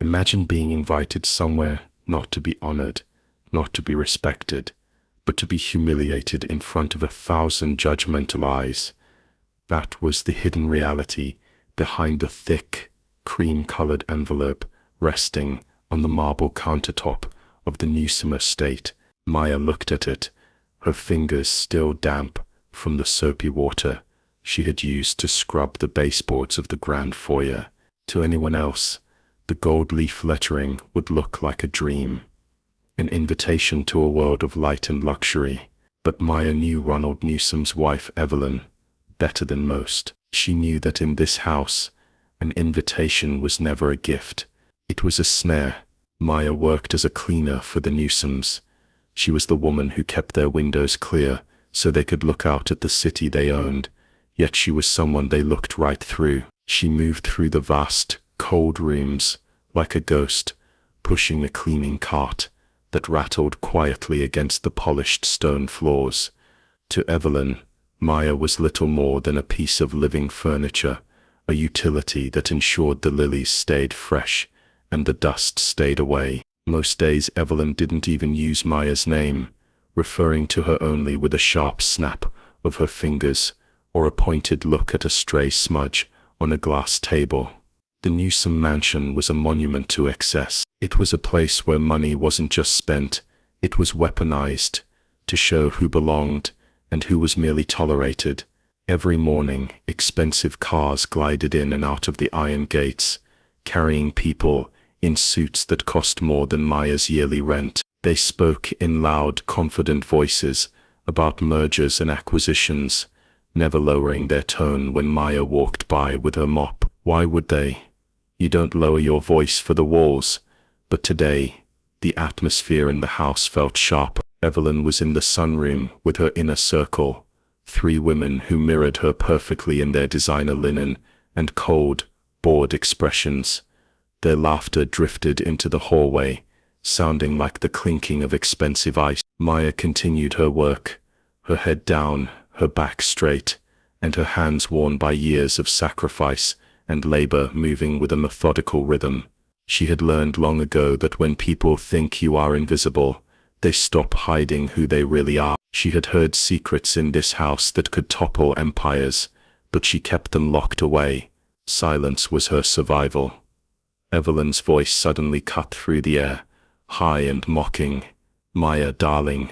Imagine being invited somewhere not to be honored, not to be respected, but to be humiliated in front of 1,000 judgmental eyes. That was the hidden reality behind the thick, cream-colored envelope resting on the marble countertop of the Newsom estate. Maya looked at it, her fingers still damp from the soapy water she had used to scrub the baseboards of the grand foyer. To anyone else, the gold leaf lettering would look like a dream, an invitation to a world of light and luxury. But Maya knew Ronald Newsom's wife Evelyn better than most. She knew that in this house, an invitation was never a gift. It was a snare. Maya worked as a cleaner for the Newsoms. She was the woman who kept their windows clear so they could look out at the city they owned, yet she was someone they looked right through. She moved through the vast, cold rooms like a ghost, pushing a cleaning cart that rattled quietly against the polished stone floors. To Evelyn, Maya was little more than a piece of living furniture, a utility that ensured the lilies stayed fresh and the dust stayed away. Most days Evelyn didn't even use Maya's name, referring to her only with a sharp snap of her fingers or a pointed look at a stray smudge on a glass table. The Newsom mansion was a monument to excess. It was a place where money wasn't just spent, it was weaponized to show who belonged and who was merely tolerated. Every morning, expensive cars glided in and out of the iron gates, carrying people in suits that cost more than Maya's yearly rent. They spoke in loud, confident voices about mergers and acquisitions, never lowering their tone when Maya walked by with her mop. Why would they? You don't lower your voice for the walls. But today, the atmosphere in the house felt sharp. Evelyn was in the sunroom with her inner circle, 3 women who mirrored her perfectly in their designer linen and cold, bored expressions. Their laughter drifted into the hallway, sounding like the clinking of expensive ice. Maya continued her work, her head down, her back straight, and her hands worn by years of sacrifice and labor moving with a methodical rhythm. She had learned long ago that when people think you are invisible, they stop hiding who they really are. She had heard secrets in this house that could topple empires, but she kept them locked away. Silence was her survival. Evelyn's voice suddenly cut through the air, high and mocking. "Maya, darling,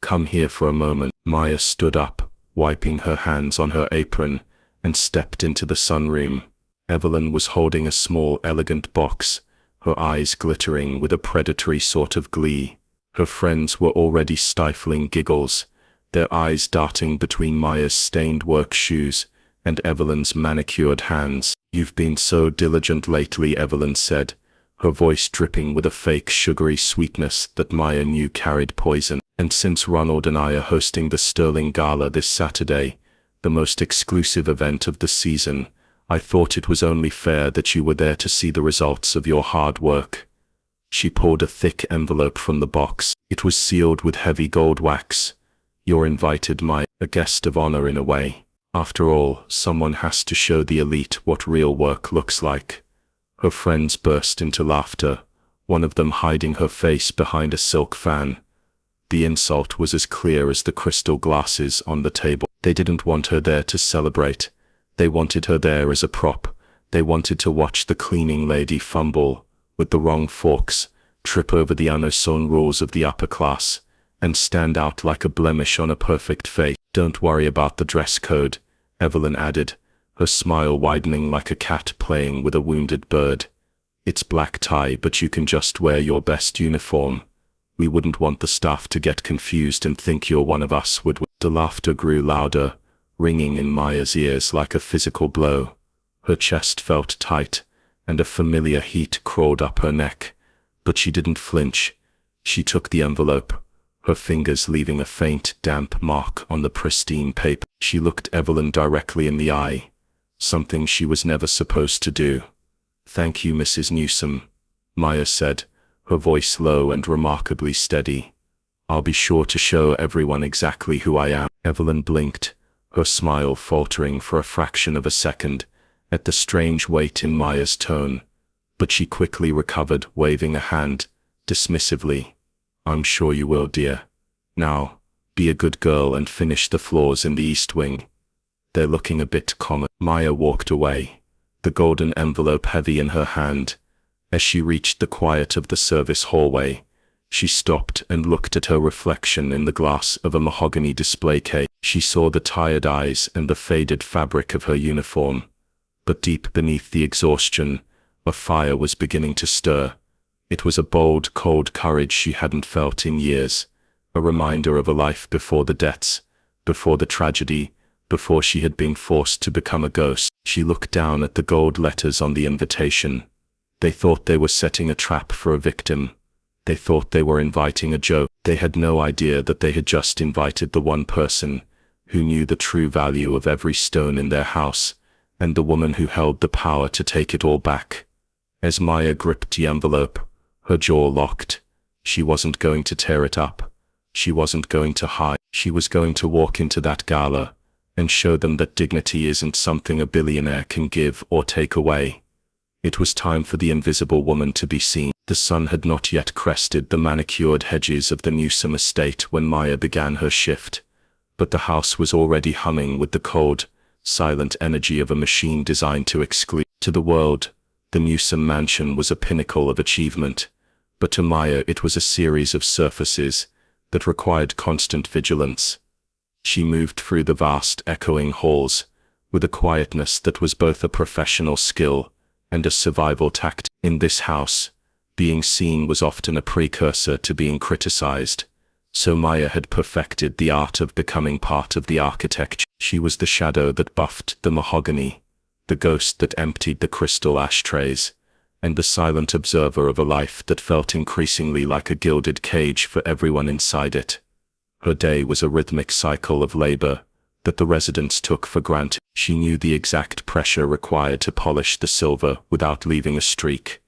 come here for a moment." Maya stood up, wiping her hands on her apron, and stepped into the sunroom. Evelyn was holding a small, elegant box, her eyes glittering with a predatory sort of glee. Her friends were already stifling giggles, their eyes darting between Maya's stained work shoes and Evelyn's manicured hands. "You've been so diligent lately," Evelyn said, her voice dripping with a fake sugary sweetness that Maya knew carried poison. "And since Ronald and I are hosting the Sterling Gala this Saturday, the most exclusive event of the season, I thought it was only fair that you were there to see the results of your hard work." She pulled a thick envelope from the box. It was sealed with heavy gold wax. "You're invited, Maya, a guest of honor in a way. After all, someone has to show the elite what real work looks like." Her friends burst into laughter, one of them hiding her face behind a silk fan. The insult was as clear as the crystal glasses on the table. They didn't want her there to celebrate. They wanted her there as a prop. They wanted to watch the cleaning lady fumble with the wrong forks, trip over the unassuming rules of the upper class, and stand out like a blemish on a perfect face. "Don't worry about the dress code," Evelyn added, her smile widening like a cat playing with a wounded bird. "It's black tie, but you can just wear your best uniform. We wouldn't want the staff to get confused and think you're one of us, would we?" The laughter grew louder, ringing in Maya's ears like a physical blow. Her chest felt tight, and a familiar heat crawled up her neck. But she didn't flinch. She took the envelope, her fingers leaving a faint, damp mark on the pristine paper. She looked Evelyn directly in the eye, something she was never supposed to do. "Thank you, Mrs. Newsom," Maya said, her voice low and remarkably steady. "I'll be sure to show everyone exactly who I am." Evelyn blinked, her smile faltering for a fraction of a second at the strange weight in Maya's tone. but she quickly recovered, waving a hand, dismissively. "I'm sure you will, dear. Now, be a good girl and finish the floors in the East Wing. They're looking a bit common." Maya walked away, the golden envelope heavy in her hand. As she reached the quiet of the service hallway, she stopped and looked at her reflection in the glass of a mahogany display case. She saw the tired eyes and the faded fabric of her uniform. But deep beneath the exhaustion, a fire was beginning to stir. It was a bold, cold courage she hadn't felt in years, a reminder of a life before the deaths, before the tragedy, before she had been forced to become a ghost. She looked down at the gold letters on the invitation. They thought they were setting a trap for a victim. They thought they were inviting a joke. They had no idea that they had just invited the one person who knew the true value of every stone in their house, and the woman who held the power to take it all back. As Maya gripped the envelope, her jaw locked. She wasn't going to tear it up. She wasn't going to hide. She was going to walk into that gala and show them that dignity isn't something a billionaire can give or take away. It was time for the invisible woman to be seen. The sun had not yet crested the manicured hedges of the Newsom estate when Maya began her shift, but the house was already humming with the cold, silent energy of a machine designed to exclude. To the world, the Newsom mansion was a pinnacle of achievement, but to Maya it was a series of surfaces that required constant vigilance. She moved through the vast, echoing halls with a quietness that was both a professional skill and a survival tact. In this house, being seen was often a precursor to being criticized, so Maya had perfected the art of becoming part of the architecture. She was the shadow that buffed the mahogany, the ghost that emptied the crystal ashtrays, and the silent observer of a life that felt increasingly like a gilded cage for everyone inside it. Her day was a rhythmic cycle of labor that the residents took for granted. She knew the exact pressure required to polish the silver without leaving a streak,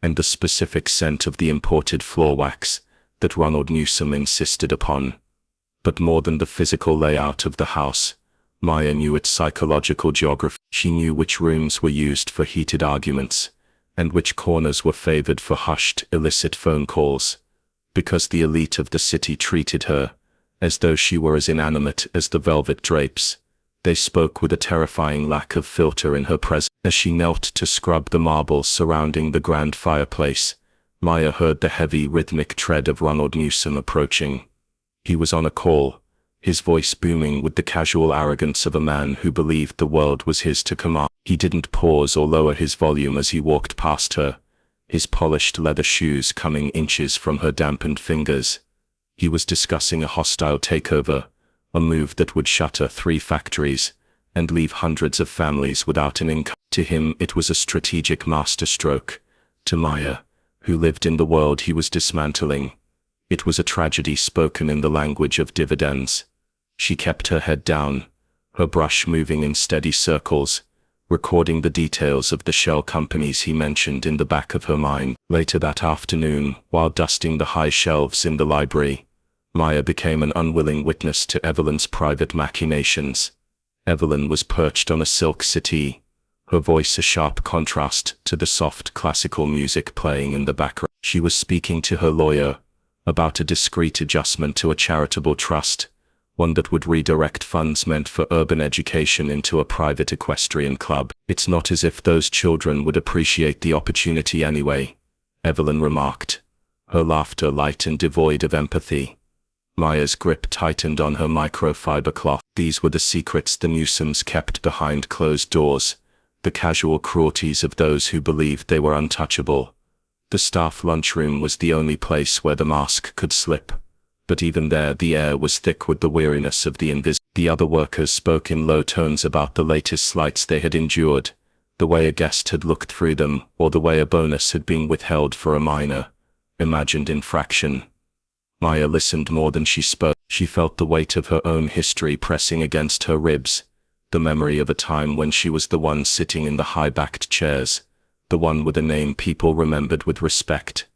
and the specific scent of the imported floor wax that Ronald Newsom insisted upon. But more than the physical layout of the house, Maya knew its psychological geography. She knew which rooms were used for heated arguments, and which corners were favored for hushed, illicit phone calls, because the elite of the city treated her as though she were as inanimate as the velvet drapes. They spoke with a terrifying lack of filter in her presence. As she knelt to scrub the marble surrounding the grand fireplace, Maya heard the heavy, rhythmic tread of Ronald Newsom approaching. He was on a call, his voice booming with the casual arrogance of a man who believed the world was his to command. He didn't pause or lower his volume as he walked past her, his polished leather shoes coming inches from her dampened fingers. He was discussing a hostile takeover, a move that would shutter 3 factories and leave hundreds of families without an income. To him it was a strategic masterstroke. To Maya, who lived in the world he was dismantling, it was a tragedy spoken in the language of dividends. She kept her head down, her brush moving in steady circles, recording the details of the shell companies he mentioned in the back of her mind. Later that afternoon, while dusting the high shelves in the library, Maya became an unwilling witness to Evelyn's private machinations. Evelyn was perched on a silk settee, her voice a sharp contrast to the soft classical music playing in the background. She was speaking to her lawyer about a discreet adjustment to a charitable trust, one that would redirect funds meant for urban education into a private equestrian club. "It's not as if those children would appreciate the opportunity anyway," Evelyn remarked, her laughter light and devoid of empathy. Maya's grip tightened on her microfiber cloth. These were the secrets the Newsoms kept behind closed doors, the casual cruelties of those who believed they were untouchable. The staff lunchroom was the only place where the mask could slip, but even there the air was thick with the weariness of the invisible. The other workers spoke in low tones about the latest slights they had endured, the way a guest had looked through them, or the way a bonus had been withheld for a minor, imagined infraction. Maya listened more than she spoke. She felt the weight of her own history pressing against her ribs, the memory of a time when she was the one sitting in the high-backed chairs, the one with a name people remembered with respect.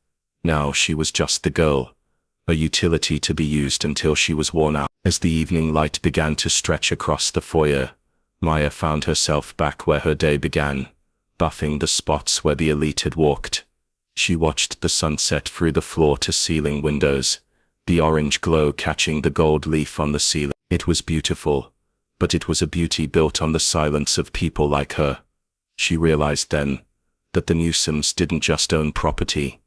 Now she was just the girl, a utility to be used until she was worn out. As the evening light began to stretch across the foyer, Maya found herself back where her day began, buffing the spots where the elite had walked. She watched the sunset through the floor-to-ceiling windows, the orange glow catching the gold leaf on the ceiling. It was beautiful, but it was a beauty built on the silence of people like her. She realized then that the Newsomes didn't just own property.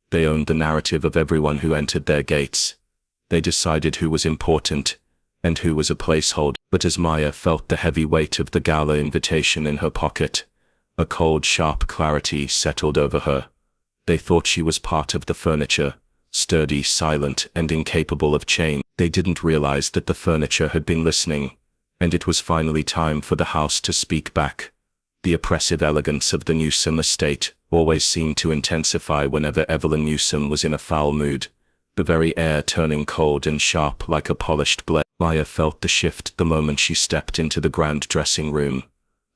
They owned the narrative of everyone who entered their gates. They decided who was important and who was a placeholder. But as Maya felt the heavy weight of the gala invitation in her pocket, a cold, sharp clarity settled over her. They thought she was part of the furniture, sturdy, silent, and incapable of change. They didn't realize that the furniture had been listening, and it was finally time for the house to speak back. The oppressive elegance of the Newsome estate always seemed to intensify whenever Evelyn Newsome was in a foul mood, the very air turning cold and sharp like a polished blade. Maya felt the shift the moment she stepped into the grand dressing room,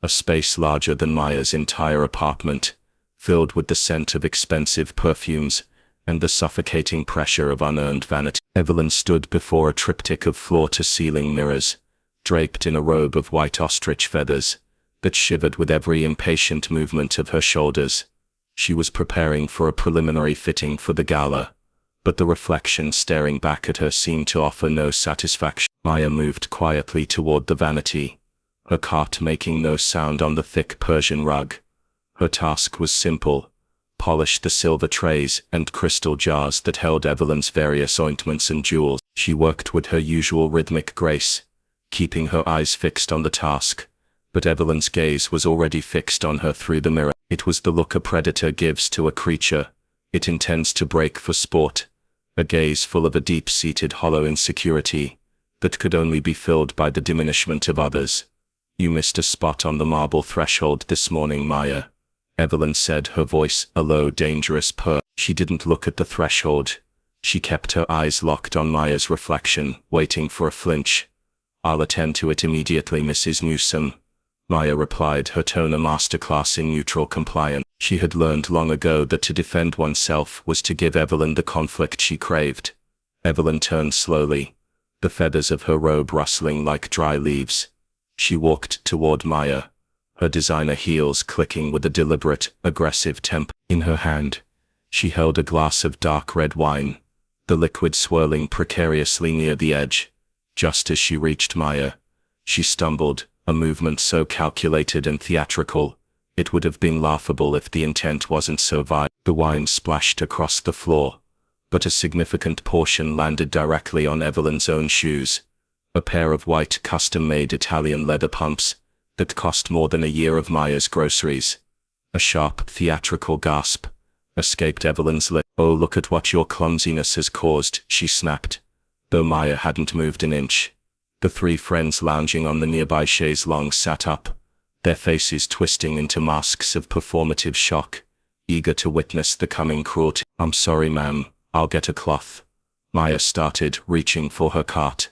a space larger than Maya's entire apartment, filled with the scent of expensive perfumes and the suffocating pressure of unearned vanity. Evelyn stood before a triptych of floor-to-ceiling mirrors, draped in a robe of white ostrich feathers that shivered with every impatient movement of her shoulders. She was preparing for a preliminary fitting for the gala, but the reflection staring back at her seemed to offer no satisfaction. Maya moved quietly toward the vanity, her cart making no sound on the thick Persian rug. Her task was simple: polish the silver trays and crystal jars that held Evelyn's various ointments and jewels. She worked with her usual rhythmic grace, keeping her eyes fixed on the task, but Evelyn's gaze was already fixed on her through the mirror. It was the look a predator gives to a creature it intends to break for sport, a gaze full of a deep-seated hollow insecurity that could only be filled by the diminishment of others. "You missed a spot on the marble threshold this morning, Maya," Evelyn said, her voice a low, dangerous purr. She didn't look at the threshold. She kept her eyes locked on Maya's reflection, waiting for a flinch. "I'll attend to it immediately, Mrs. Newsome," Maya replied, her tone a masterclass in neutral compliance. She had learned long ago that to defend oneself was to give Evelyn the conflict she craved. Evelyn turned slowly, the feathers of her robe rustling like dry leaves. She walked toward Maya, her designer heels clicking with a deliberate, aggressive tempo. In her hand, she held a glass of dark red wine, the liquid swirling precariously near the edge. Just as she reached Maya, she stumbled, a movement so calculated and theatrical, it would have been laughable if the intent wasn't so violent. The wine splashed across the floor, but a significant portion landed directly on Evelyn's own shoes, a pair of white custom-made Italian leather pumps that cost more than a year of Maya's groceries. A sharp, theatrical gasp escaped Evelyn's lips. "Oh, look at what your clumsiness has caused," she snapped, though Maya hadn't moved an inch. The three friends lounging on the nearby chaise longue sat up, their faces twisting into masks of performative shock, eager to witness the coming cruelty. "I'm sorry, ma'am, I'll get a cloth," Maya started, reaching for her cart.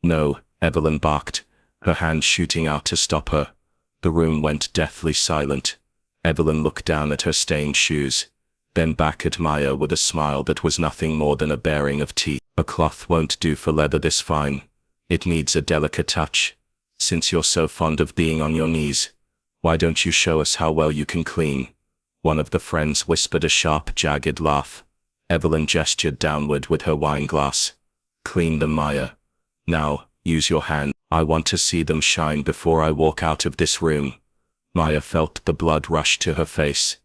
"No," Evelyn barked, her hand shooting out to stop her. The room went deathly silent. Evelyn looked down at her stained shoes, then back at Maya with a smile that was nothing more than a baring of teeth. "A cloth won't do for leather this fine. It needs a delicate touch. Since you're so fond of being on your knees, why don't you show us how well you can clean?" One of the friends whispered, a sharp, jagged laugh. Evelyn gestured downward with her wine glass. "Clean them, Maya. Now, use your hand. I want to see them shine before I walk out of this room." Maya felt the blood rush to her face,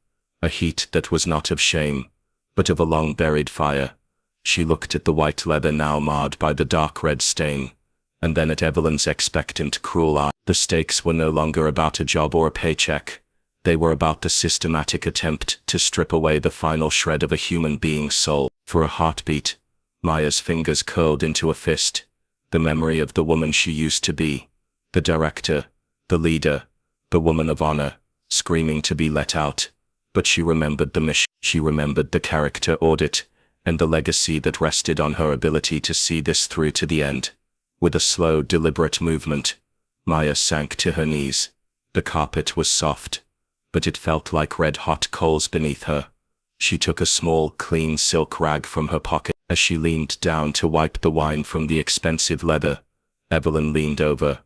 a heat that was not of shame, but of a long-buried fire. She looked at the white leather now marred by the dark red stain, and then at Evelyn's expectant, cruel eye. The stakes were no longer about a job or a paycheck. They were about the systematic attempt to strip away the final shred of a human being's soul. For a heartbeat, Maya's fingers curled into a fist, the memory of the woman she used to be, the director, the leader, the woman of honor, screaming to be let out. But she remembered the mission. She remembered the character audit, and the legacy that rested on her ability to see this through to the end. With a slow, deliberate movement, Maya sank to her knees. The carpet was soft, but it felt like red-hot coals beneath her. She took a small, clean silk rag from her pocket. As she leaned down to wipe the wine from the expensive leather, Evelyn leaned over,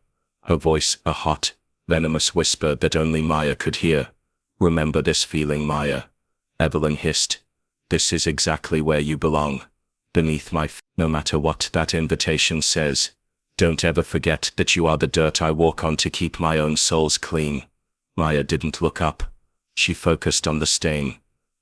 her voice a hot, venomous whisper that only Maya could hear. Remember this feeling, Maya. Evelyn hissed. This is exactly where you belong. Beneath my no matter what that invitation says. Don't ever forget that you are the dirt I walk on to keep my own souls clean. Maya didn't look up. She focused on the stain.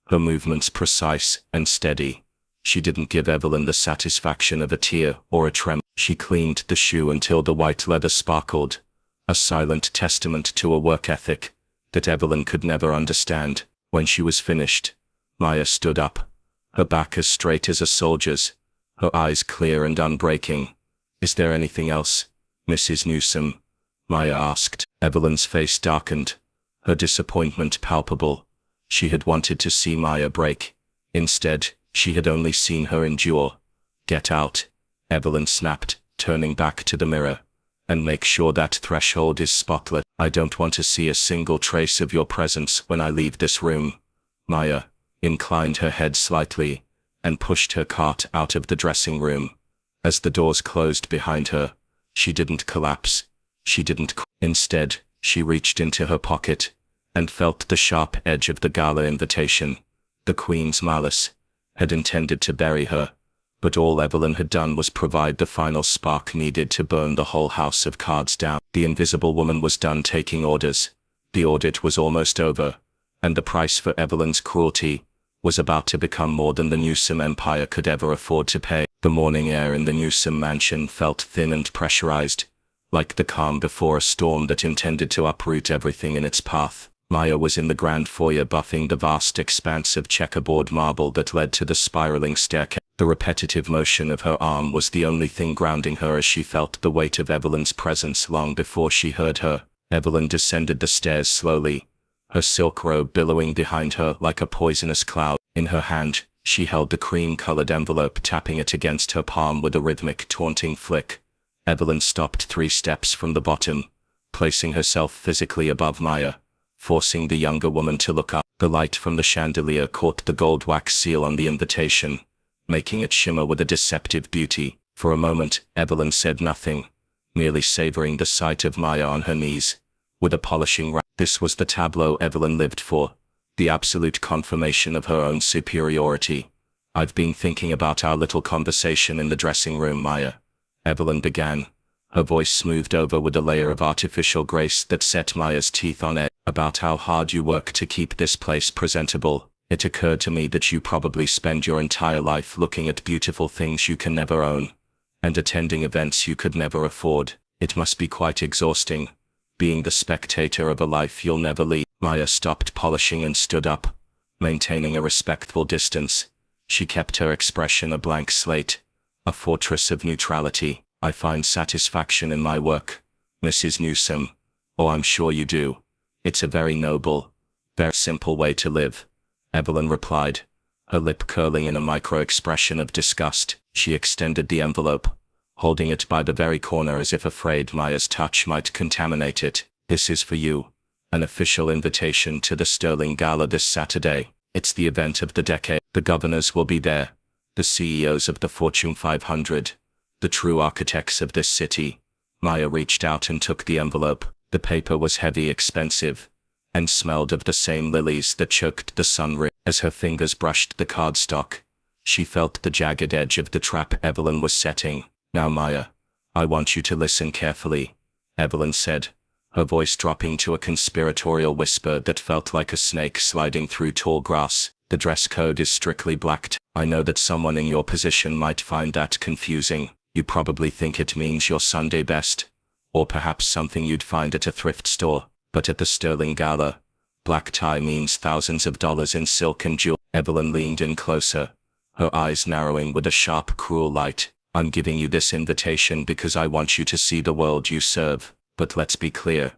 Her movements precise and steady. She didn't give Evelyn the satisfaction of a tear or a tremor. She cleaned the shoe until the white leather sparkled. A silent testament to a work ethic that Evelyn could never understand. When she was finished, Maya stood up, her back as straight as a soldier's, her eyes clear and unbreaking. Is there anything else, Mrs. Newsom? Maya asked. Evelyn's face darkened, her disappointment palpable. She had wanted to see Maya break. Instead, she had only seen her endure. Get out, Evelyn snapped, turning back to the mirror. And make sure that threshold is spotless. I don't want to see a single trace of your presence when I leave this room. Maya inclined her head slightly and pushed her cart out of the dressing room. As the doors closed behind her, she didn't collapse. She didn't. Instead, she reached into her pocket and felt the sharp edge of the gala invitation. The Queen's malice had intended to bury her, but all Evelyn had done was provide the final spark needed to burn the whole house of cards down. The Invisible Woman was done taking orders. The audit was almost over, and the price for Evelyn's cruelty was about to become more than the Newsom empire could ever afford to pay. The morning air in the Newsom mansion felt thin and pressurized, like the calm before a storm that intended to uproot everything in its path. Maya was in the grand foyer buffing the vast expanse of checkerboard marble that led to the spiraling staircase. The repetitive motion of her arm was the only thing grounding her as she felt the weight of Evelyn's presence long before she heard her. Evelyn descended the stairs slowly, her silk robe billowing behind her like a poisonous cloud. In her hand, she held the cream-colored envelope, tapping it against her palm with a rhythmic, taunting flick. Evelyn stopped 3 steps from the bottom, placing herself physically above Maya, forcing the younger woman to look up. The light from the chandelier caught the gold wax seal on the invitation, making it shimmer with a deceptive beauty. For a moment, Evelyn said nothing, merely savoring the sight of Maya on her knees, with a polishing rack. This was the tableau Evelyn lived for, the absolute confirmation of her own superiority. I've been thinking about our little conversation in the dressing room, Maya, Evelyn began, her voice smoothed over with a layer of artificial grace that set Maya's teeth on edge. About how hard you work to keep this place presentable. It occurred to me that you probably spend your entire life looking at beautiful things you can never own, and attending events you could never afford. It must be quite exhausting, being the spectator of a life you'll never lead. Maya stopped polishing and stood up, maintaining a respectful distance. She kept her expression a blank slate, a fortress of neutrality. I find satisfaction in my work, Mrs. Newsom. Oh, I'm sure you do. It's a very noble, very simple way to live, Evelyn replied, her lip curling in a micro-expression of disgust. She extended the envelope, holding it by the very corner as if afraid Maya's touch might contaminate it. This is for you, an official invitation to the Sterling Gala this Saturday. It's the event of the decade. The governors will be there, the CEOs of the Fortune 500, the true architects of this city. Maya reached out and took the envelope. The paper was heavy, expensive, and smelled of the same lilies that choked the sunray. As her fingers brushed the cardstock, she felt the jagged edge of the trap Evelyn was setting. Now, Maya, I want you to listen carefully, Evelyn said, her voice dropping to a conspiratorial whisper that felt like a snake sliding through tall grass. The dress code is strictly black. I know that someone in your position might find that confusing. You probably think it means your Sunday best, or perhaps something you'd find at a thrift store. But at the Sterling Gala, black tie means thousands of dollars in silk and jewelry. Evelyn leaned in closer, her eyes narrowing with a sharp, cruel light. I'm giving you this invitation because I want you to see the world you serve. But let's be clear,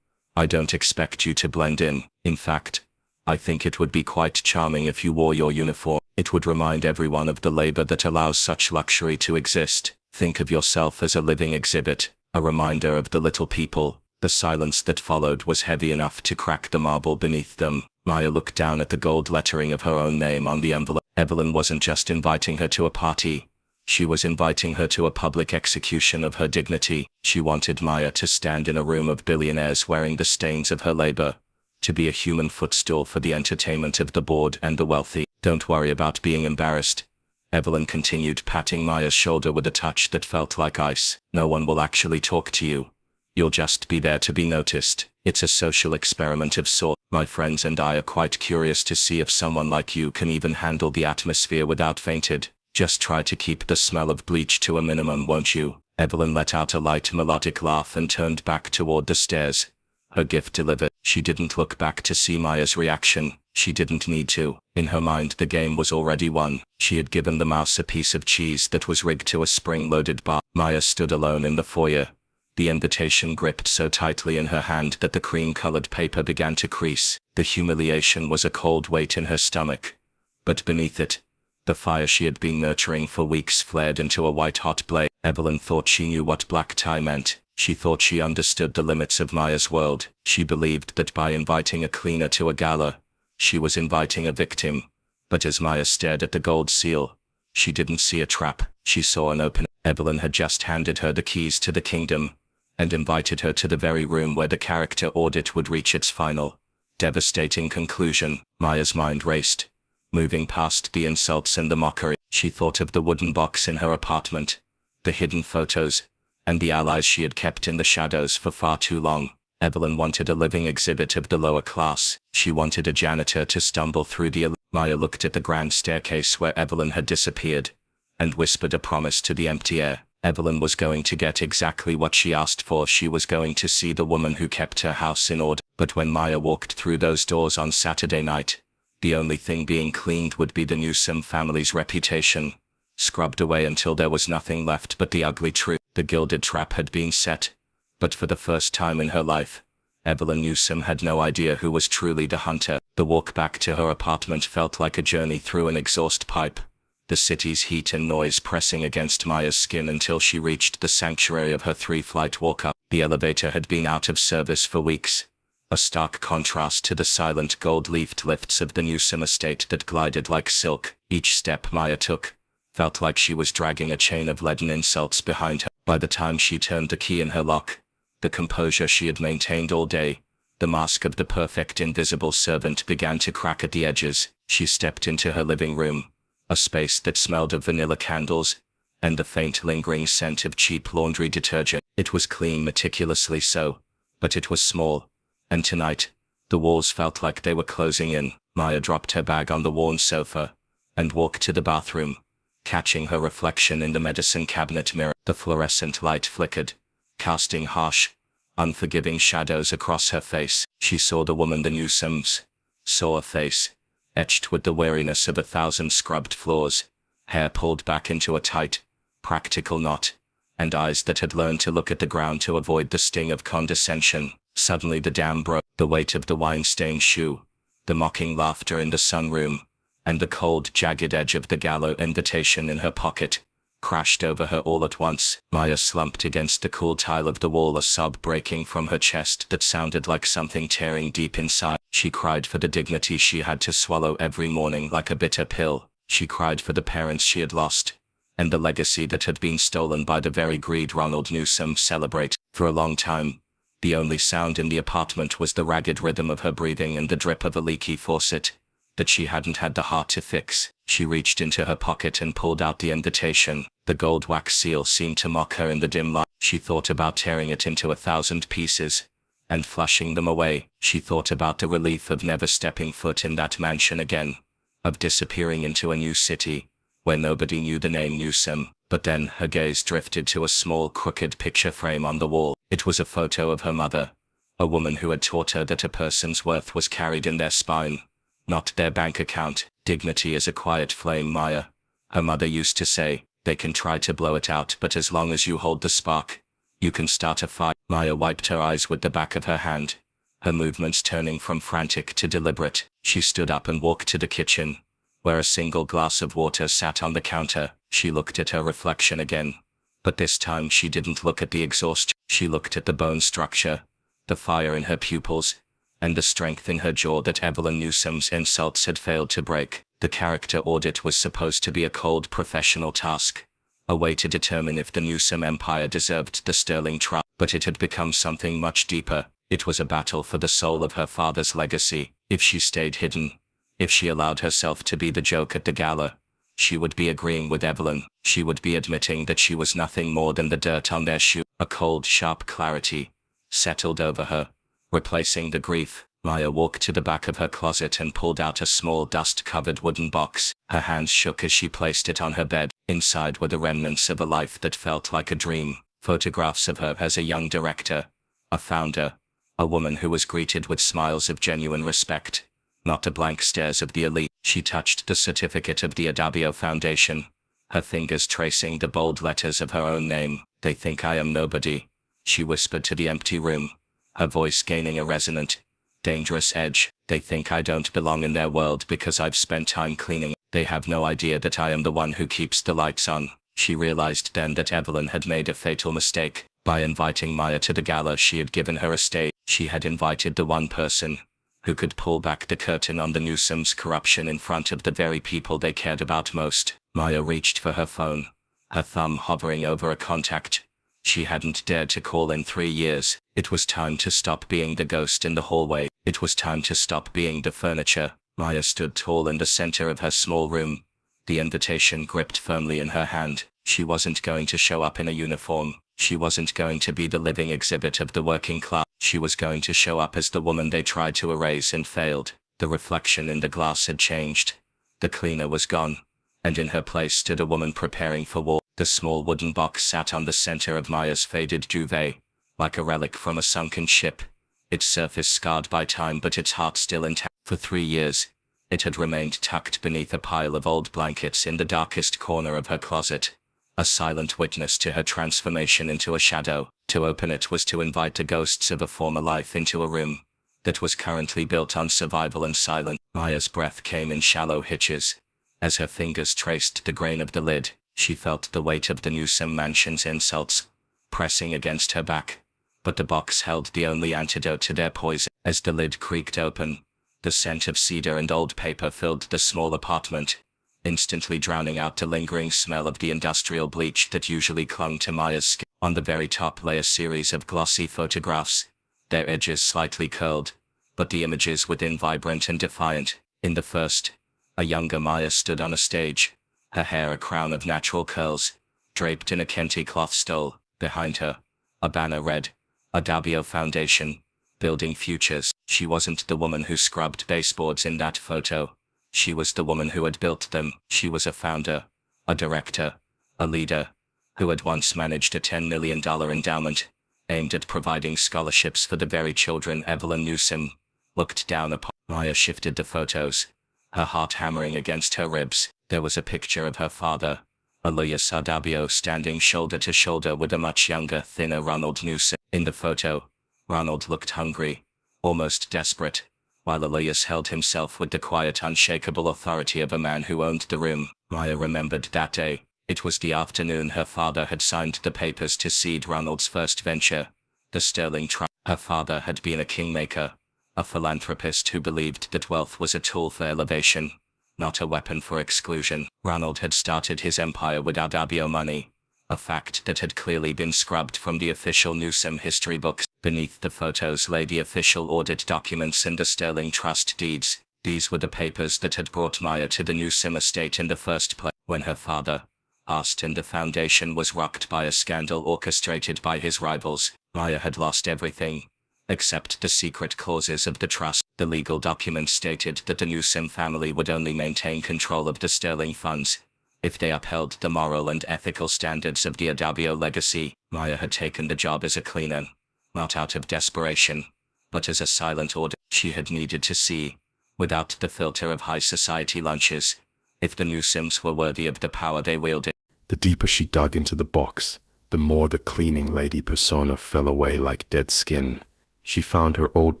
I don't expect you to blend in. In fact, I think it would be quite charming if you wore your uniform. It would remind everyone of the labor that allows such luxury to exist. Think of yourself as a living exhibit, a reminder of the little people. The silence that followed was heavy enough to crack the marble beneath them. Maya looked down at the gold lettering of her own name on the envelope. Evelyn wasn't just inviting her to a party. She was inviting her to a public execution of her dignity. She wanted Maya to stand in a room of billionaires wearing the stains of her labor, to be a human footstool for the entertainment of the bored and the wealthy. Don't worry about being embarrassed. Evelyn continued, patting Maya's shoulder with a touch that felt like ice. No one will actually talk to you. You'll just be there to be noticed. It's a social experiment of sorts. My friends and I are quite curious to see if someone like you can even handle the atmosphere without fainted. Just try to keep the smell of bleach to a minimum, won't you? Evelyn let out a light melodic laugh and turned back toward the stairs. Her gift delivered. She didn't look back to see Maya's reaction. She didn't need to. In her mind, the game was already won. She had given the mouse a piece of cheese that was rigged to a spring-loaded bar. Maya stood alone in the foyer. The invitation gripped so tightly in her hand that the cream-colored paper began to crease. The humiliation was a cold weight in her stomach. But beneath it, the fire she had been nurturing for weeks flared into a white-hot blaze. Evelyn thought she knew what black tie meant. She thought she understood the limits of Maya's world. She believed that by inviting a cleaner to a gala, she was inviting a victim. But as Maya stared at the gold seal, she didn't see a trap. She saw an opening. Evelyn had just handed her the keys to the kingdom, and invited her to the very room where the character audit would reach its final, devastating conclusion. Maya's mind raced, moving past the insults and the mockery. She thought of the wooden box in her apartment, the hidden photos, and the allies she had kept in the shadows for far too long. Evelyn wanted a living exhibit of the lower class. She wanted a janitor to stumble through the... Maya looked at the grand staircase where Evelyn had disappeared, and whispered a promise to the empty air. Evelyn was going to get exactly what she asked for. She was going to see the woman who kept her house in order. But when Maya walked through those doors on Saturday night, the only thing being cleaned would be the Newsom family's reputation, scrubbed away until there was nothing left but the ugly truth. The gilded trap had been set, but for the first time in her life, Evelyn Newsom had no idea who was truly the hunter. The walk back to her apartment felt like a journey through an exhaust pipe, the city's heat and noise pressing against Maya's skin until she reached the sanctuary of her three-flight walk-up. The elevator had been out of service for weeks, a stark contrast to the silent gold-leafed lifts of the Newsom estate that glided like silk. Each step Maya took felt like she was dragging a chain of leaden insults behind her. By the time she turned the key in her lock, the composure she had maintained all day, the mask of the perfect invisible servant, began to crack at the edges. She stepped into her living room, a space that smelled of vanilla candles, and the faint lingering scent of cheap laundry detergent. It was clean, meticulously so, but it was small, and tonight, the walls felt like they were closing in. Maya dropped her bag on the worn sofa, and walked to the bathroom, catching her reflection in the medicine cabinet mirror. The fluorescent light flickered, casting harsh, unforgiving shadows across her face. She saw the woman the Newsoms, saw a face, etched with the weariness of 1,000 scrubbed floors, hair pulled back into a tight, practical knot, and eyes that had learned to look at the ground to avoid the sting of condescension. Suddenly the dam broke. The weight of the wine-stained shoe, the mocking laughter in the sunroom, and the cold, jagged edge of the gala invitation in her pocket, crashed over her all at once. Maya slumped against the cool tile of the wall, a sob breaking from her chest that sounded like something tearing deep inside. She cried for the dignity she had to swallow every morning like a bitter pill. She cried for the parents she had lost, and the legacy that had been stolen by the very greed Ronald Newsom celebrated. For a long time, the only sound in the apartment was the ragged rhythm of her breathing and the drip of a leaky faucet that she hadn't had the heart to fix. She reached into her pocket and pulled out the invitation. The gold wax seal seemed to mock her in the dim light. She thought about tearing it into 1,000 pieces and flushing them away. She thought about the relief of never stepping foot in that mansion again, of disappearing into a new city where nobody knew the name Newsom. But then her gaze drifted to a small crooked picture frame on the wall. It was a photo of her mother, a woman who had taught her that a person's worth was carried in their spine, not their bank account. Dignity is a quiet flame, Maya, her mother used to say. They can try to blow it out, but as long as you hold the spark, you can start a fire. Maya wiped her eyes with the back of her hand, her movements turning from frantic to deliberate. She stood up and walked to the kitchen, where a single glass of water sat on the counter. She looked at her reflection again, but this time she didn't look at the exhaust. She looked at the bone structure, the fire in her pupils, and the strength in her jaw that Evelyn Newsom's insults had failed to break. The character audit was supposed to be a cold professional task, a way to determine if the Newsom empire deserved the sterling trust, but it had become something much deeper. It was a battle for the soul of her father's legacy. If she stayed hidden, if she allowed herself to be the joke at the gala, she would be agreeing with Evelyn. She would be admitting that she was nothing more than the dirt on their shoe. A cold, sharp clarity settled over her, replacing the grief. Maya walked to the back of her closet and pulled out a small dust-covered wooden box. Her hands shook as she placed it on her bed. Inside were the remnants of a life that felt like a dream. Photographs of her as a young director, a founder, a woman who was greeted with smiles of genuine respect, not the blank stares of the elite. She touched the certificate of the Adabio Foundation, her fingers tracing the bold letters of her own name. "They think I am nobody," she whispered to the empty room, her voice gaining a resonant, dangerous edge. "They think I don't belong in their world because I've spent time cleaning. They have no idea that I am the one who keeps the lights on." She realized then that Evelyn had made a fatal mistake. By inviting Maya to the gala, she had given her a stage. She had invited the one person who could pull back the curtain on the Newsome's corruption in front of the very people they cared about most. Maya reached for her phone, her thumb hovering over a contact she hadn't dared to call in 3 years. It was time to stop being the ghost in the hallway. It was time to stop being the furniture. Maya stood tall in the center of her small room, the invitation gripped firmly in her hand. She wasn't going to show up in a uniform. She wasn't going to be the living exhibit of the working class. She was going to show up as the woman they tried to erase and failed. The reflection in the glass had changed. The cleaner was gone, and in her place stood a woman preparing for war. The small wooden box sat on the center of Maya's faded duvet, like a relic from a sunken ship, its surface scarred by time but its heart still intact. For 3 years, it had remained tucked beneath a pile of old blankets in the darkest corner of her closet, a silent witness to her transformation into a shadow. To open it was to invite the ghosts of a former life into a room that was currently built on survival and silence. Maya's breath came in shallow hitches. As her fingers traced the grain of the lid, she felt the weight of the Newsome mansion's insults pressing against her back. But the box held the only antidote to their poison. As the lid creaked open, the scent of cedar and old paper filled the small apartment, instantly drowning out the lingering smell of the industrial bleach that usually clung to Maya's skin. On the very top lay a series of glossy photographs, their edges slightly curled, but the images within vibrant and defiant. In the first, a younger Maya stood on a stage, her hair a crown of natural curls, draped in a kente cloth stole. Behind her, a banner read, "Adabio Foundation, Building Futures." She wasn't the woman who scrubbed baseboards in that photo. She was the woman who had built them. She was a founder, a director, a leader, who had once managed a $10 million endowment, aimed at providing scholarships for the very children Evelyn Newsome looked down upon. Maya shifted the photos, her heart hammering against her ribs. There was a picture of her father, Elias Adabio, standing shoulder to shoulder with a much younger, thinner Ronald Newsome. In the photo, Ronald looked hungry, almost desperate, while Elias held himself with the quiet, unshakable authority of a man who owned the room. Maya remembered that day. It was the afternoon her father had signed the papers to seed Ronald's first venture, the Sterling Trust. Her father had been a kingmaker, a philanthropist who believed that wealth was a tool for elevation, not a weapon for exclusion. Ronald had started his empire with Adabio money, a fact that had clearly been scrubbed from the official Newsome history books. Beneath the photos lay the official audit documents and the Sterling Trust deeds. These were the papers that had brought Maya to the Newsome estate in the first place. When her father passed and the foundation was rocked by a scandal orchestrated by his rivals, Maya had lost everything, except the secret clauses of the trust. The legal documents stated that the Newsome family would only maintain control of the Sterling funds if they upheld the moral and ethical standards of the Adabio legacy. Maya had taken the job as a cleaner, not out of desperation, but as a silent order. She had needed to see, without the filter of high society lunches, if the Newsomes were worthy of the power they wielded. The deeper she dug into the box, the more the cleaning lady persona fell away like dead skin. She found her old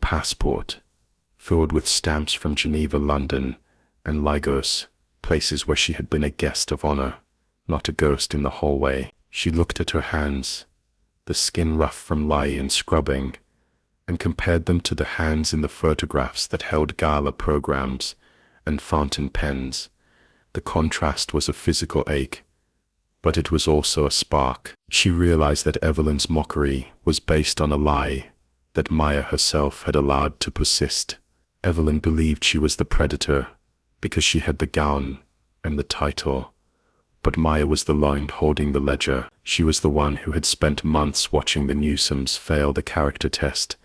passport, filled with stamps from Geneva, London, and Lagos, places where she had been a guest of honor, not a ghost in the hallway. She looked at her hands, the skin rough from lie and scrubbing, and compared them to the hands in the photographs that held gala programs and fountain pens. The contrast was a physical ache, but it was also a spark. She realized that Evelyn's mockery was based on a lie, that Maya herself had allowed to persist. Evelyn believed she was the predator because she had the gown and the title. But Maya was the line holding the ledger. She was the one who had spent months watching the Newsomes fail the character test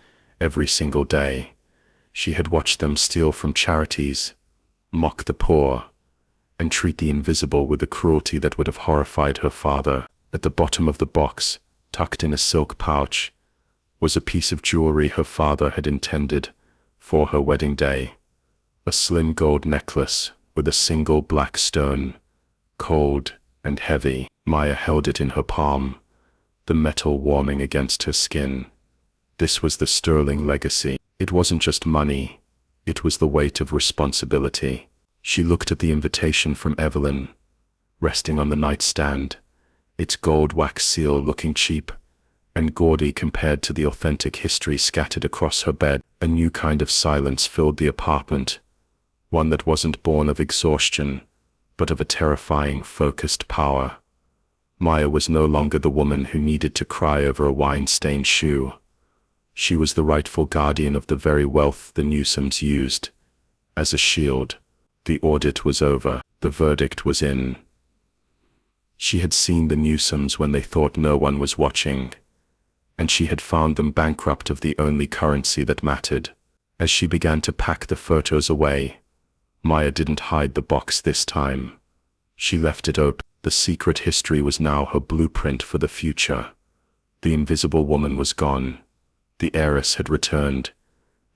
every single day. She had watched them steal from charities, mock the poor, and treat the invisible with a cruelty that would have horrified her father. At the bottom of the box, tucked in a silk pouch, was a piece of jewelry her father had intended for her wedding day. A slim gold necklace with a single black stone, cold and heavy. Maya held it in her palm, the metal warming against her skin. This was the sterling legacy. It wasn't just money, it was the weight of responsibility. She looked at the invitation from Evelyn, resting on the nightstand, its gold wax seal looking cheap and gaudy compared to the authentic history scattered across her bed. A new kind of silence filled the apartment, one that wasn't born of exhaustion, but of a terrifying, focused power. Maya was no longer the woman who needed to cry over a wine-stained shoe. She was the rightful guardian of the very wealth the Newsomes used as a shield. The audit was over. The verdict was in. She had seen the Newsomes when they thought no one was watching, and she had found them bankrupt of the only currency that mattered. As she began to pack the photos away, Maya didn't hide the box this time. She left it open. The secret history was now her blueprint for the future. The invisible woman was gone. The heiress had returned,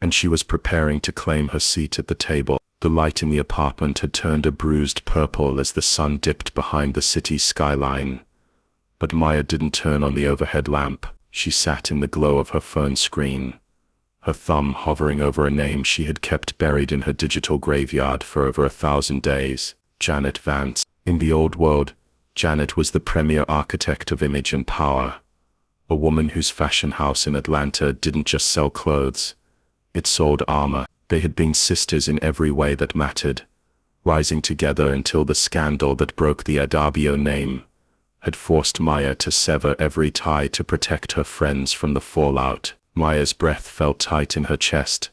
and she was preparing to claim her seat at the table. The light in the apartment had turned a bruised purple as the sun dipped behind the city's skyline. But Maya didn't turn on the overhead lamp. She sat in the glow of her phone screen, her thumb hovering over a name she had kept buried in her digital graveyard for over 1,000 days. Janet Vance. In the old world, Janet was the premier architect of image and power. A woman whose fashion house in Atlanta didn't just sell clothes, it sold armor. They had been sisters in every way that mattered, rising together until the scandal that broke the Adabio name had forced Maya to sever every tie to protect her friends from the fallout. Maya's breath felt tight in her chest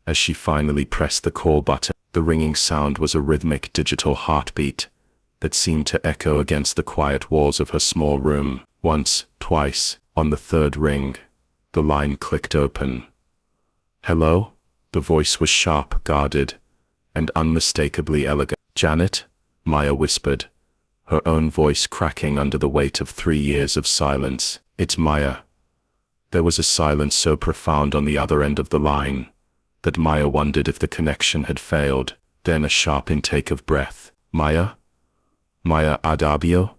as she finally pressed the call button. The ringing sound was a rhythmic digital heartbeat that seemed to echo against the quiet walls of her small room. Once, twice, on the third ring, the line clicked open. "Hello?" The voice was sharp, guarded, and unmistakably elegant. "Janet?" Maya whispered, her own voice cracking under the weight of 3 years of silence. "It's Maya." There was a silence so profound on the other end of the line that Maya wondered if the connection had failed. Then a sharp intake of breath. "Maya? Maya Adabio?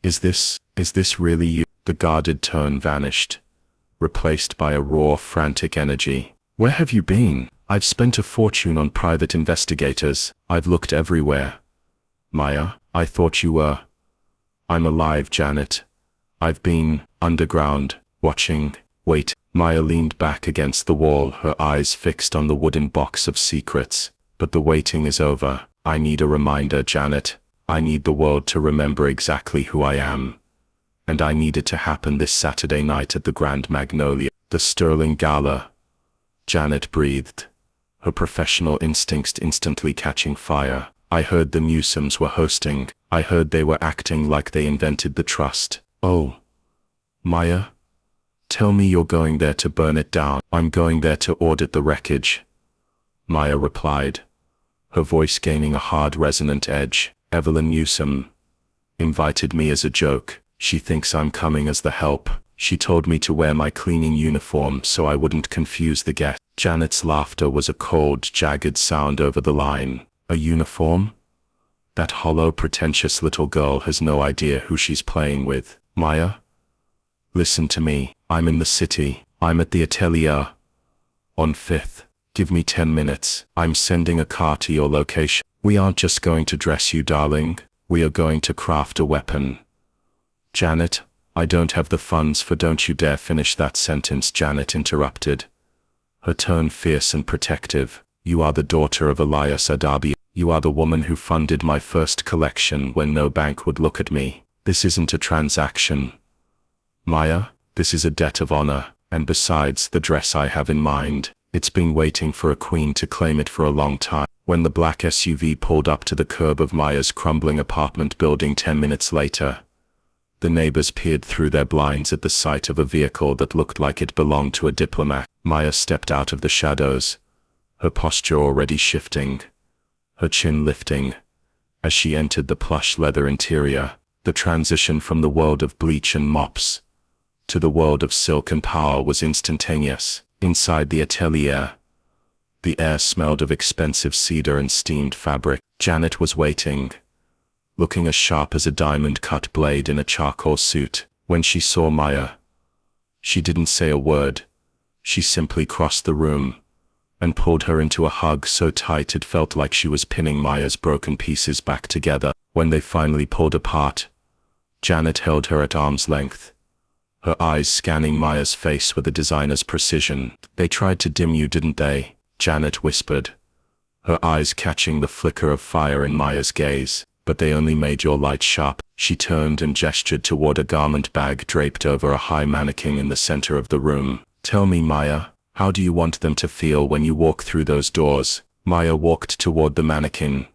Is this really you?" The guarded tone vanished, replaced by a raw, frantic energy. "Where have you been? I've spent a fortune on private investigators. I've looked everywhere." "Maya, I thought you were." "I'm alive, Janet. I've been underground, watching." "Wait." Maya leaned back against the wall, her eyes fixed on the wooden box of secrets. "But the waiting is over. I need a reminder, Janet. I need the world to remember exactly who I am. And I need it to happen this Saturday night at the Grand Magnolia, the Sterling Gala." Janet breathed, her professional instincts instantly catching fire. "I heard the Newsomes were hosting. I heard they were acting like they invented the trust." "Oh. Maya? Tell me you're going there to burn it down." "I'm going there to audit the wreckage," Maya replied, her voice gaining a hard, resonant edge. "Evelyn Newsome invited me as a joke. She thinks I'm coming as the help. She told me to wear my cleaning uniform so I wouldn't confuse the guests." Janet's laughter was a cold, jagged sound over the line. "A uniform? That hollow, pretentious little girl has no idea who she's playing with. Maya, listen to me. I'm in the city. I'm at the Atelier on 5th. Give me 10 minutes. I'm sending a car to your location. We aren't just going to dress you, darling. We are going to craft a weapon." "Janet, I don't have the funds for..." "Don't you dare finish that sentence," Janet interrupted, her tone fierce and protective. "You are the daughter of Elias Adabi. You are the woman who funded my first collection when no bank would look at me. This isn't a transaction, Maya. This is a debt of honor." And besides, the dress I have in mind, it's been waiting for a queen to claim it for a long time. When the black SUV pulled up to the curb of Maya's crumbling apartment building 10 minutes later, the neighbors peered through their blinds at the sight of a vehicle that looked like it belonged to a diplomat. Maya stepped out of the shadows, her posture already shifting, her chin lifting. As she entered the plush leather interior, the transition from the world of bleach and mops to the world of silk and power was instantaneous. Inside the atelier, the air smelled of expensive cedar and steamed fabric. Janet was waiting, looking as sharp as a diamond-cut blade in a charcoal suit. When she saw Maya, she didn't say a word. She simply crossed the room and pulled her into a hug so tight it felt like she was pinning Maya's broken pieces back together. When they finally pulled apart, Janet held her at arm's length, her eyes scanning Maya's face with a designer's precision. "They tried to dim you, didn't they?" Janet whispered, her eyes catching the flicker of fire in Maya's gaze. "But they only made your light sharp." She turned and gestured toward a garment bag draped over a high mannequin in the center of the room. "Tell me, Maya, how do you want them to feel when you walk through those doors?" Maya walked toward the mannequin,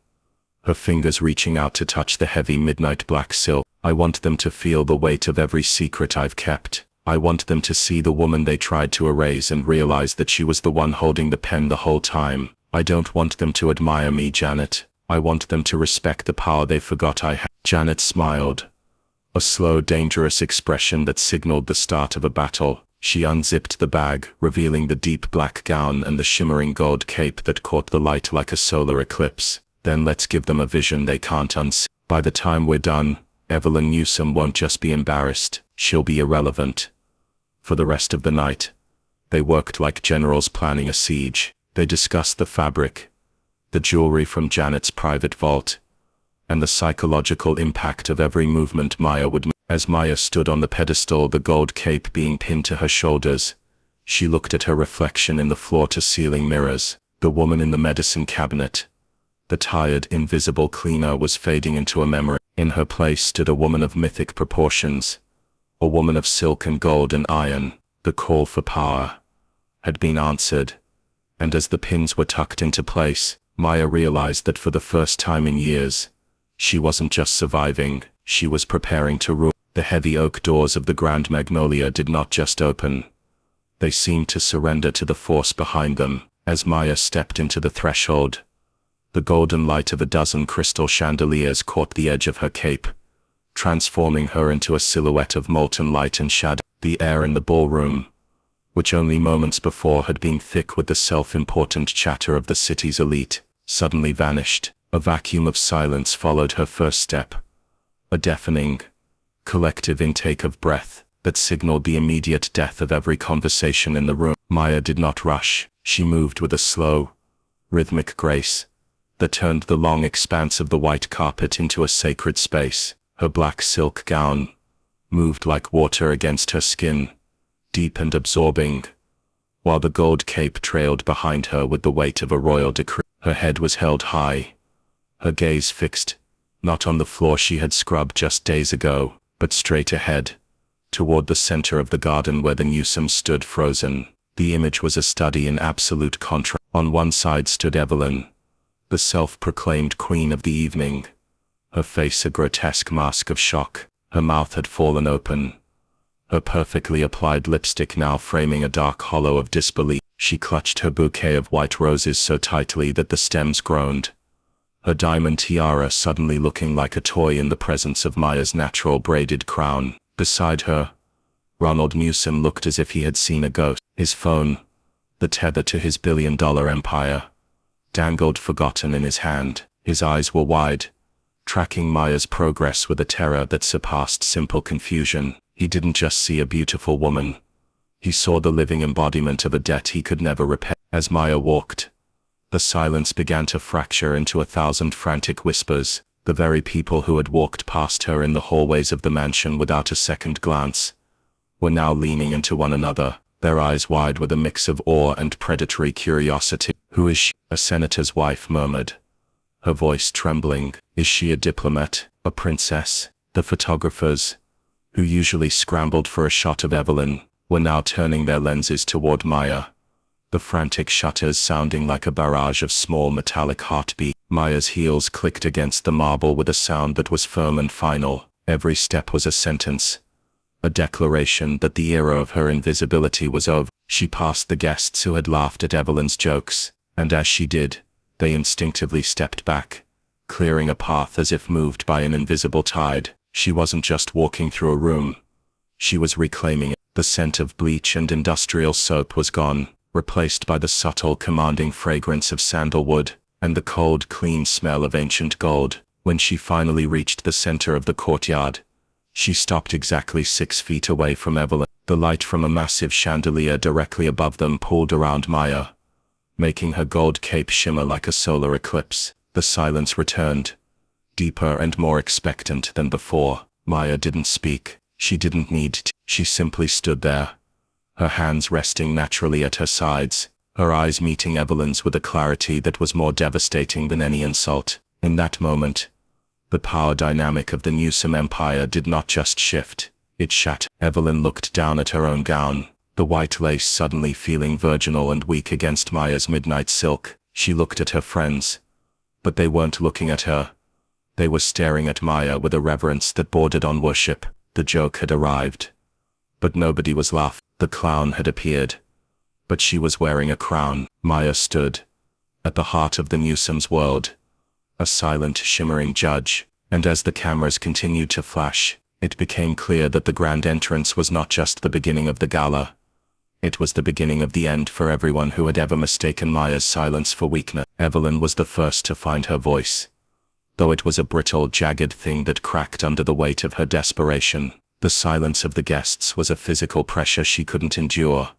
her fingers reaching out to touch the heavy midnight black silk. "I want them to feel the weight of every secret I've kept. I want them to see the woman they tried to erase and realize that she was the one holding the pen the whole time. I don't want them to admire me, Janet. I want them to respect the power they forgot I had." Janet smiled, a slow, dangerous expression that signaled the start of a battle. She unzipped the bag, revealing the deep black gown and the shimmering gold cape that caught the light like a solar eclipse. "Then let's give them a vision they can't unsee. By the time we're done, Evelyn Newsom won't just be embarrassed, she'll be irrelevant." For the rest of the night, they worked like generals planning a siege. They discussed the fabric, the jewelry from Janet's private vault, and the psychological impact of every movement Maya would make. As Maya stood on the pedestal, the gold cape being pinned to her shoulders, she looked at her reflection in the floor-to-ceiling mirrors. The woman in the medicine cabinet, the tired, invisible cleaner, was fading into a memory. In her place stood a woman of mythic proportions, a woman of silk and gold and iron. The call for power had been answered, and as the pins were tucked into place, Maya realized that for the first time in years, she wasn't just surviving, she was preparing to rule. The heavy oak doors of the Grand Magnolia did not just open. They seemed to surrender to the force behind them. As Maya stepped into the threshold, the golden light of a dozen crystal chandeliers caught the edge of her cape, transforming her into a silhouette of molten light and shadow. The air in the ballroom, which only moments before had been thick with the self-important chatter of the city's elite, suddenly vanished. A vacuum of silence followed her first step, a deafening, collective intake of breath that signaled the immediate death of every conversation in the room. Maya did not rush. She moved with a slow, rhythmic grace that turned the long expanse of the white carpet into a sacred space. Her black silk gown moved like water against her skin, deep and absorbing, while the gold cape trailed behind her with the weight of a royal decree. Her head was held high, her gaze fixed, not on the floor she had scrubbed just days ago, but straight ahead, toward the center of the garden where the Newsom stood frozen. The image was a study in absolute contrast. On one side stood Evelyn, the self-proclaimed queen of the evening, her face a grotesque mask of shock. Her mouth had fallen open, her perfectly applied lipstick now framing a dark hollow of disbelief. She clutched her bouquet of white roses so tightly that the stems groaned, her diamond tiara suddenly looking like a toy in the presence of Maya's natural braided crown. Beside her, Ronald Newsom looked as if he had seen a ghost. His phone, the tether to his billion-dollar empire, dangled forgotten in his hand. His eyes were wide, tracking Maya's progress with a terror that surpassed simple confusion. He didn't just see a beautiful woman. He saw the living embodiment of a debt he could never repay. As Maya walked, the silence began to fracture into 1,000 frantic whispers. The very people who had walked past her in the hallways of the mansion without a second glance were now leaning into one another, their eyes wide with a mix of awe and predatory curiosity. "Who is she?" a senator's wife murmured, her voice trembling. "Is she a diplomat, a princess?" The photographers, who usually scrambled for a shot of Evelyn, were now turning their lenses toward Maya. The frantic shutters sounding like a barrage of small metallic heartbeats. Maya's heels clicked against the marble with a sound that was firm and final. Every step was a sentence, a declaration that the era of her invisibility was over. She passed the guests who had laughed at Evelyn's jokes, and as she did, they instinctively stepped back, clearing a path as if moved by an invisible tide. She wasn't just walking through a room. She was reclaiming it. The scent of bleach and industrial soap was gone, replaced by the subtle, commanding fragrance of sandalwood and the cold, clean smell of ancient gold. When she finally reached the center of the courtyard, she stopped exactly 6 feet away from Evelyn. The light from a massive chandelier directly above them pulled around Maya, making her gold cape shimmer like a solar eclipse. The silence returned, deeper and more expectant than before. Maya didn't speak. She didn't need to. She simply stood there, her hands resting naturally at her sides, her eyes meeting Evelyn's with a clarity that was more devastating than any insult. In that moment, the power dynamic of the Newsome Empire did not just shift, it shattered. Evelyn looked down at her own gown, the white lace suddenly feeling virginal and weak against Maya's midnight silk. She looked at her friends, but they weren't looking at her. They were staring at Maya with a reverence that bordered on worship. The joke had arrived, but nobody was laughing. The clown had appeared, but she was wearing a crown. Maya stood at the heart of the Newsome's world, a silent, shimmering judge, and as the cameras continued to flash, it became clear that the grand entrance was not just the beginning of the gala. It was the beginning of the end for everyone who had ever mistaken Maya's silence for weakness. Evelyn was the first to find her voice, though it was a brittle, jagged thing that cracked under the weight of her desperation. The silence of the guests was a physical pressure she couldn't endure,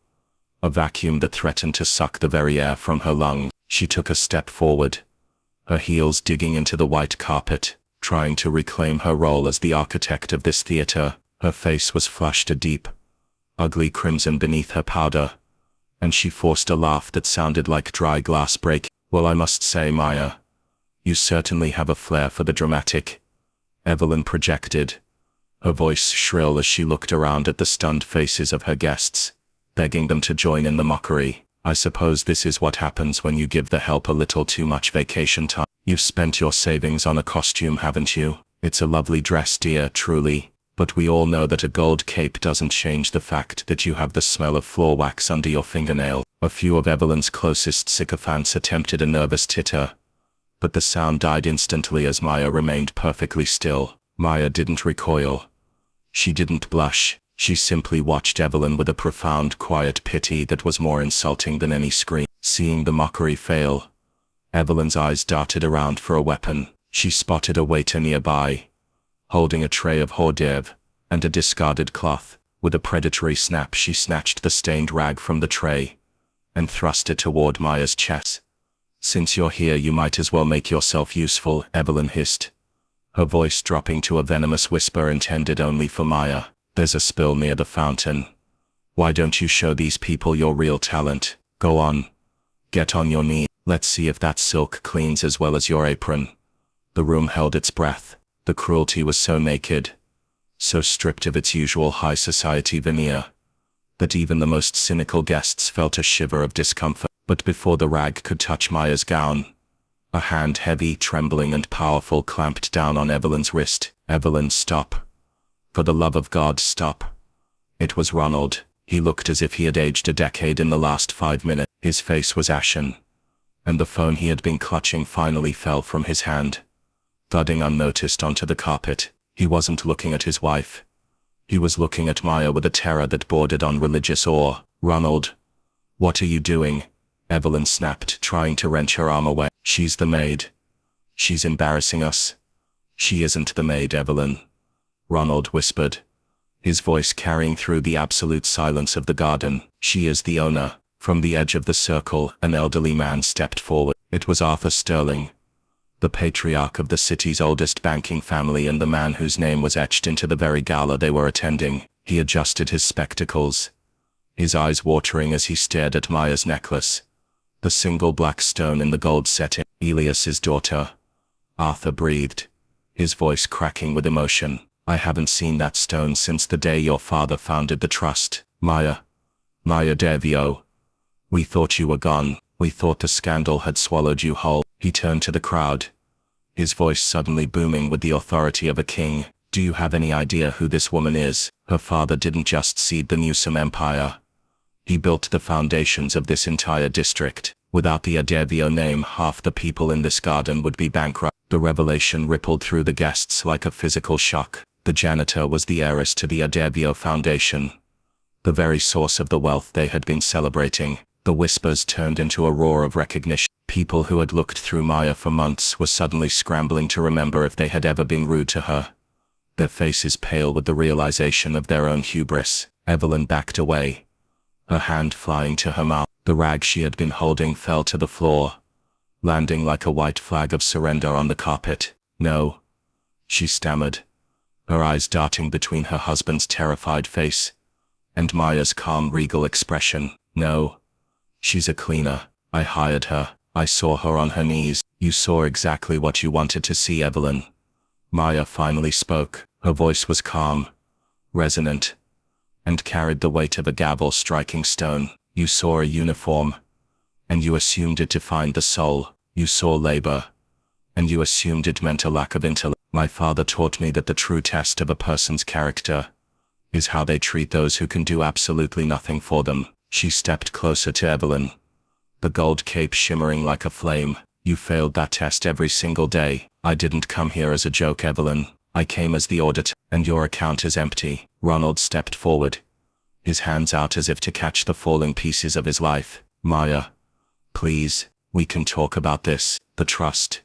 a vacuum that threatened to suck the very air from her lungs. She took a step forward, her heels digging into the white carpet, trying to reclaim her role as the architect of this theater. Her face was flushed a deep, ugly crimson beneath her powder, and she forced a laugh that sounded like dry glass breaking. "Well, I must say, Maya, you certainly have a flair for the dramatic," Evelyn projected, her voice shrill as she looked around at the stunned faces of her guests, begging them to join in the mockery. "I suppose this is what happens when you give the help a little too much vacation time. You've spent your savings on a costume, haven't you? It's a lovely dress, dear, truly, but we all know that a gold cape doesn't change the fact that you have the smell of floor wax under your fingernail." A few of Evelyn's closest sycophants attempted a nervous titter, but the sound died instantly as Maya remained perfectly still. Maya didn't recoil. She didn't blush. She simply watched Evelyn with a profound, quiet pity that was more insulting than any scream. Seeing the mockery fail, Evelyn's eyes darted around for a weapon. She spotted a waiter nearby, holding a tray of hors d'oeuvres and a discarded cloth. With a predatory snap, she snatched the stained rag from the tray and thrust it toward Maya's chest. "Since you're here, you might as well make yourself useful," Evelyn hissed, her voice dropping to a venomous whisper intended only for Maya. "There's a spill near the fountain. Why don't you show these people your real talent? Go on. Get on your knee. Let's see if that silk cleans as well as your apron." The room held its breath. The cruelty was so naked, so stripped of its usual high society veneer, that even the most cynical guests felt a shiver of discomfort. But before the rag could touch Maya's gown, a hand heavy, trembling and powerful clamped down on Evelyn's wrist. "Evelyn, stop. For the love of God, stop." It was Ronald. He looked as if he had aged a decade in the last 5 minutes. His face was ashen, and the phone he had been clutching finally fell from his hand, thudding unnoticed onto the carpet. He wasn't looking at his wife. He was looking at Maya with a terror that bordered on religious awe. "Ronald, what are you doing?" Evelyn snapped, trying to wrench her arm away. "She's the maid. She's embarrassing us." "She isn't the maid, Evelyn," Ronald whispered, his voice carrying through the absolute silence of the garden. "She is the owner." From the edge of the circle, an elderly man stepped forward. It was Arthur Sterling, the patriarch of the city's oldest banking family and the man whose name was etched into the very gala they were attending. He adjusted his spectacles, his eyes watering as he stared at Maya's necklace, the single black stone in the gold setting. "Elias's daughter," Arthur breathed, his voice cracking with emotion. "I haven't seen that stone since the day your father founded the trust." Maya. Maya Devio. We thought you were gone. We thought the scandal had swallowed you whole. He turned to the crowd, his voice suddenly booming with the authority of a king. Do you have any idea who this woman is? Her father didn't just seed the Newsom empire. He built the foundations of this entire district. Without the Adevio name, half the people in this garden would be bankrupt. The revelation rippled through the guests like a physical shock. The janitor was the heiress to the Adevio Foundation, the very source of the wealth they had been celebrating. The whispers turned into a roar of recognition. People who had looked through Maya for months were suddenly scrambling to remember if they had ever been rude to her. Their faces pale with the realization of their own hubris. Evelyn backed away, her hand flying to her mouth. The rag she had been holding fell to the floor, landing like a white flag of surrender on the carpet. No, she stammered, her eyes darting between her husband's terrified face and Maya's calm, regal expression. No, she's a cleaner. I hired her. I saw her on her knees. You saw exactly what you wanted to see, Evelyn. Maya finally spoke. Her voice was calm, resonant, and carried the weight of a gavel striking stone. You saw a uniform, and you assumed it defined the soul. You saw labor, and you assumed it meant a lack of intellect. My father taught me that the true test of a person's character is how they treat those who can do absolutely nothing for them. She stepped closer to Evelyn, the gold cape shimmering like a flame. You failed that test every single day. I didn't come here as a joke, Evelyn. I came as the auditor, and your account is empty. Ronald stepped forward, his hands out as if to catch the falling pieces of his life. Maya, please, we can talk about this. The trust,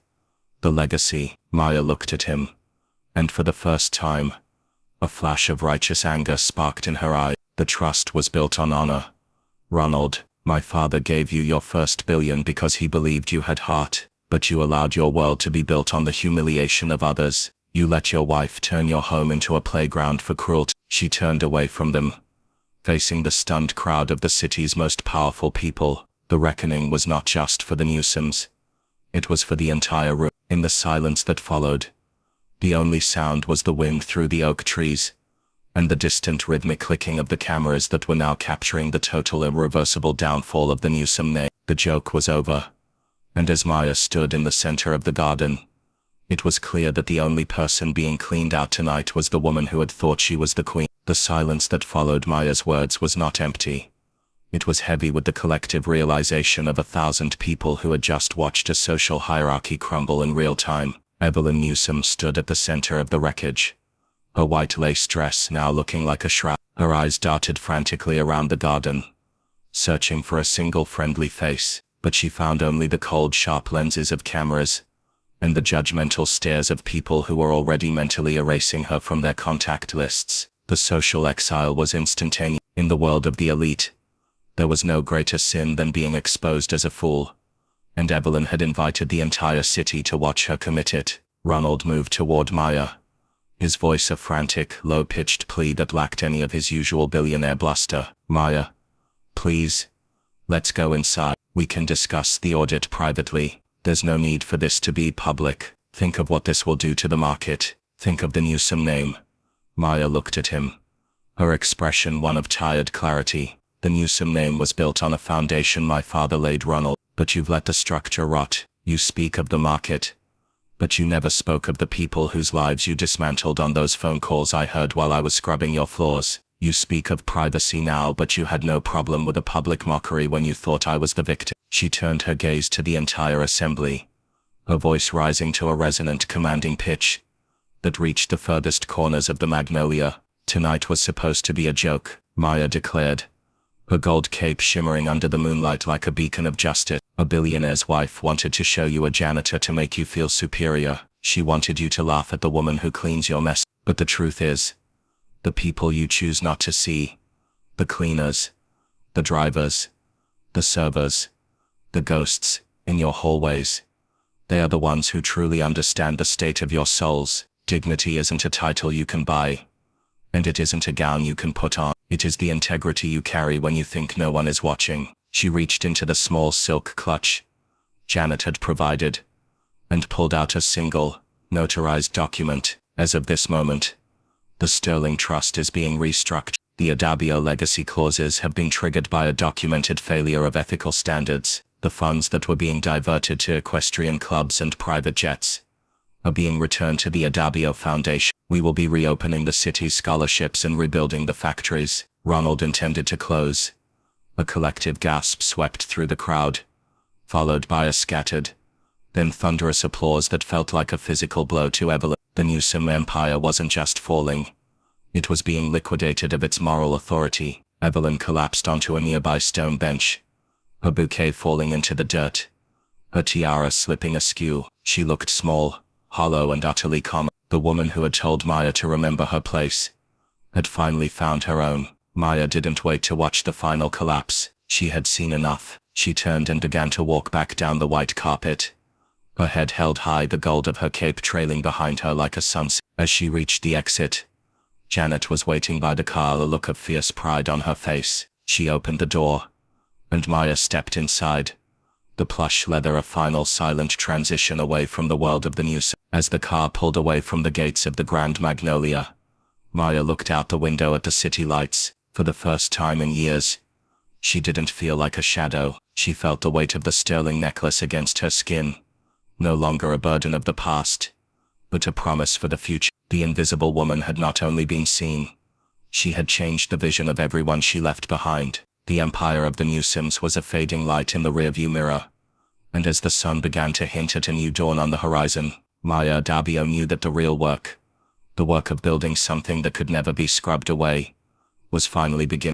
the legacy. Maya looked at him, and for the first time, a flash of righteous anger sparked in her eye. The trust was built on honor. Ronald, my father gave you your first billion because he believed you had heart, but you allowed your world to be built on the humiliation of others. You let your wife turn your home into a playground for cruelty. She turned away from them, facing the stunned crowd of the city's most powerful people. The reckoning was not just for the Newsoms. It was for the entire room. In the silence that followed, the only sound was the wind through the oak trees, and the distant rhythmic clicking of the cameras that were now capturing the total irreversible downfall of the Newsom name. The joke was over, and as Maya stood in the center of the garden, it was clear that the only person being cleaned out tonight was the woman who had thought she was the queen. The silence that followed Maya's words was not empty. It was heavy with the collective realization of 1,000 people who had just watched a social hierarchy crumble in real time. Evelyn Newsom stood at the center of the wreckage, her white lace dress now looking like a shroud. Her eyes darted frantically around the garden, searching for a single friendly face, but she found only the cold, sharp lenses of cameras and the judgmental stares of people who were already mentally erasing her from their contact lists. The social exile was instantaneous. In the world of the elite, there was no greater sin than being exposed as a fool, and Evelyn had invited the entire city to watch her commit it. Ronald moved toward Maya, his voice a frantic, low-pitched plea that lacked any of his usual billionaire bluster. Maya, please, let's go inside. We can discuss the audit privately. There's no need for this to be public. Think of what this will do to the market. Think of the Newsom name. Maya looked at him, her expression one of tired clarity. The Newsom name was built on a foundation my father laid, Ronald, but you've let the structure rot. You speak of the market, but you never spoke of the people whose lives you dismantled on those phone calls I heard while I was scrubbing your floors. You speak of privacy now, but you had no problem with a public mockery when you thought I was the victim. She turned her gaze to the entire assembly, her voice rising to a resonant, commanding pitch that reached the furthest corners of the Magnolia. Tonight was supposed to be a joke, Maya declared, her gold cape shimmering under the moonlight like a beacon of justice. A billionaire's wife wanted to show you a janitor to make you feel superior. She wanted you to laugh at the woman who cleans your mess. But the truth is, the people you choose not to see, the cleaners, the drivers, the servers, the ghosts in your hallways, they are the ones who truly understand the state of your souls. Dignity isn't a title you can buy, and it isn't a gown you can put on. It is the integrity you carry when you think no one is watching. She reached into the small silk clutch Janet had provided and pulled out a single, notarized document. As of this moment, the Sterling Trust is being restructured. The Adabio legacy clauses have been triggered by a documented failure of ethical standards. The funds that were being diverted to equestrian clubs and private jets are being returned to the Adabio Foundation. We will be reopening the city's scholarships and rebuilding the factories Ronald intended to close. A collective gasp swept through the crowd, followed by a scattered, then thunderous applause that felt like a physical blow to Evelyn. The Newsom empire wasn't just falling. It was being liquidated of its moral authority. Evelyn collapsed onto a nearby stone bench, her bouquet falling into the dirt, her tiara slipping askew. She looked small, hollow and utterly common. The woman who had told Maya to remember her place had finally found her own. Maya didn't wait to watch the final collapse. She had seen enough. She turned and began to walk back down the white carpet, her head held high, the gold of her cape trailing behind her like a sunset. As she reached the exit, Janet was waiting by the car, a look of fierce pride on her face. She opened the door, and Maya stepped inside. The plush leather, a final silent transition away from the world of the news. As the car pulled away from the gates of the Grand Magnolia, Maya looked out the window at the city lights. For the first time in years, she didn't feel like a shadow. She felt the weight of the sterling necklace against her skin. No longer a burden of the past, but a promise for the future. The invisible woman had not only been seen, she had changed the vision of everyone she left behind. The empire of the Newsoms was a fading light in the rearview mirror, and as the sun began to hint at a new dawn on the horizon, Maya Adabio knew that the real work, the work of building something that could never be scrubbed away, was finally beginning.